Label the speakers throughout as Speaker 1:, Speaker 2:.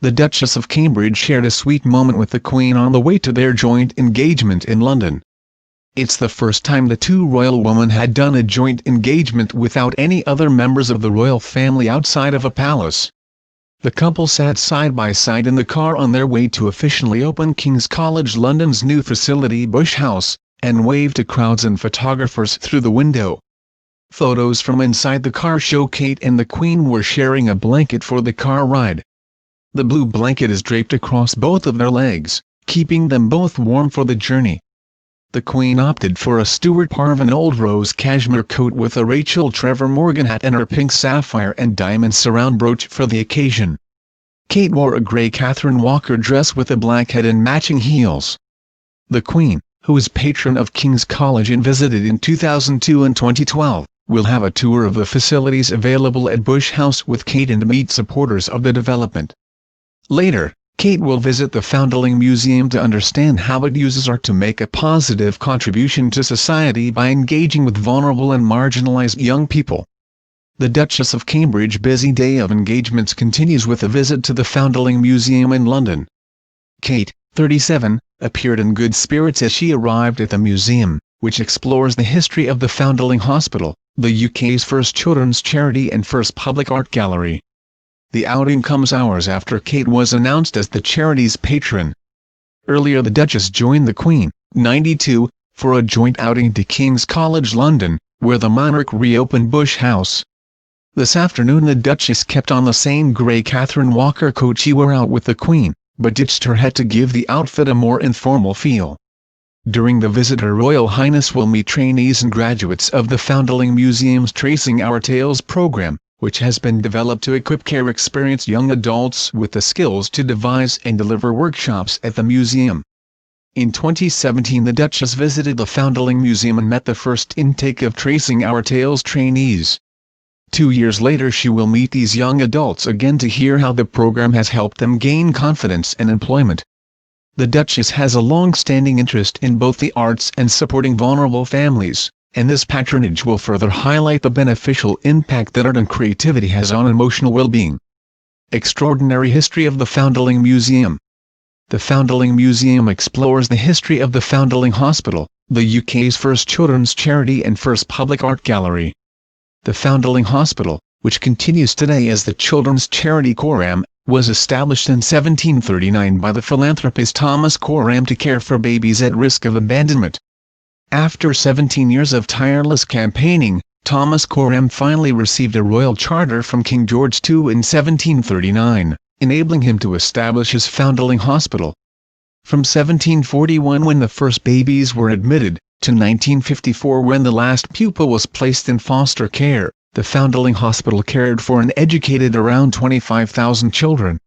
Speaker 1: The Duchess of Cambridge shared a sweet moment with the Queen on the way to their joint engagement in London. It's the first time the two royal women had done a joint engagement without any other members of the royal family outside of a palace. The couple sat side by side in the car on their way to officially open King's College London's new facility Bush House, and waved to crowds and photographers through the window. Photos from inside the car show Kate and the Queen were sharing a blanket for the car ride. The blue blanket is draped across both of their legs, keeping them both warm for the journey. The Queen opted for a Stuart Parvin old rose cashmere coat with a Rachel Trevor Morgan hat and her pink sapphire and diamond surround brooch for the occasion. Kate wore a grey Catherine Walker dress with a black head and matching heels. The Queen, who is patron of King's College and visited in 2002 and 2012, will have a tour of the facilities available at Bush House with Kate and meet supporters of the development. Later, Kate will visit the Foundling Museum to understand how it uses art to make a positive contribution to society by engaging with vulnerable and marginalized young people. The Duchess of Cambridge's busy day of engagements continues with a visit to the Foundling Museum in London. Kate, 37, appeared in good spirits as she arrived at the museum, which explores the history of the Foundling Hospital, the UK's first children's charity and first public art gallery. The outing comes hours after Kate was announced as the charity's patron. Earlier the Duchess joined the Queen, 92, for a joint outing to King's College London, where the monarch reopened Bush House. This afternoon the Duchess kept on the same grey Catherine Walker coat she wore out with the Queen, but ditched her hat to give the outfit a more informal feel. During the visit Her Royal Highness will meet trainees and graduates of the Foundling Museum's Tracing Our Tales program, which has been developed to equip care-experienced young adults with the skills to devise and deliver workshops at the museum. In 2017 the Duchess visited the Foundling Museum and met the first intake of Tracing Our Tales trainees. 2 years later she will meet these young adults again to hear how the program has helped them gain confidence and employment. The Duchess has a long-standing interest in both the arts and supporting vulnerable families, and this patronage will further highlight the beneficial impact that art and creativity has on emotional well-being. Extraordinary history of the Foundling Museum. The Foundling Museum explores the history of the Foundling Hospital, the UK's first children's charity and first public art gallery. The Foundling Hospital, which continues today as the Children's Charity Coram, was established in 1739 by the philanthropist Thomas Coram to care for babies at risk of abandonment. After 17 years of tireless campaigning, Thomas Coram finally received a royal charter from King George II in 1739, enabling him to establish his Foundling Hospital. From 1741 when the first babies were admitted, to 1954 when the last pupil was placed in foster care, the Foundling Hospital cared for and educated around 25,000 children.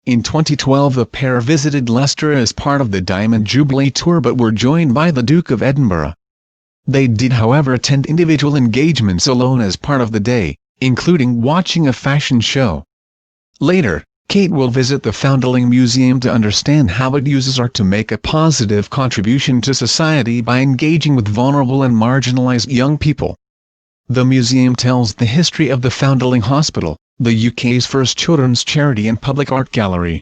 Speaker 1: In 2012 the pair visited Leicester as part of the Diamond Jubilee Tour but were joined by the Duke of Edinburgh. They did however attend individual engagements alone as part of the day, including watching a fashion show. Later, Kate will visit the Foundling Museum to understand how it uses art to make a positive contribution to society by engaging with vulnerable and marginalized young people. The museum tells the history of the Foundling Hospital, the UK's first children's charity and public art gallery.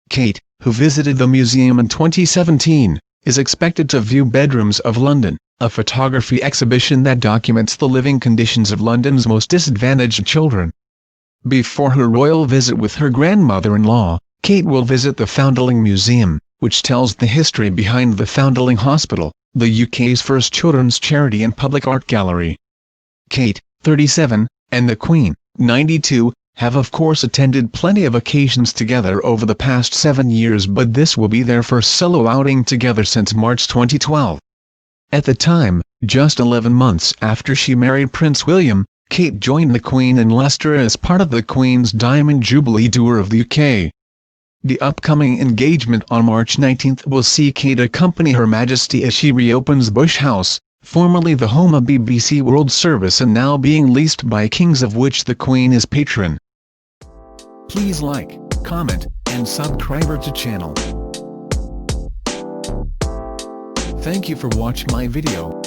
Speaker 1: Kate, who visited the museum in 2017, is expected to view Bedrooms of London, a photography exhibition that documents the living conditions of London's most disadvantaged children. Before her royal visit with her grandmother-in-law, Kate will visit the Foundling Museum, which tells the history behind the Foundling Hospital, the UK's first children's charity and public art gallery. Kate, 37, and the Queen, 92, have of course attended plenty of occasions together over the past 7 years, but this will be their first solo outing together since March 2012. At the time, just 11 months after she married Prince William, Kate joined the Queen in Leicester as part of the Queen's Diamond Jubilee Tour of the UK. The upcoming engagement on March 19 will see Kate accompany Her Majesty as she reopens Bush House, formerly the home of BBC World Service and now being leased by Kings, of which the Queen is patron. Please like, comment, and subscribe to channel. Thank you for watching my video.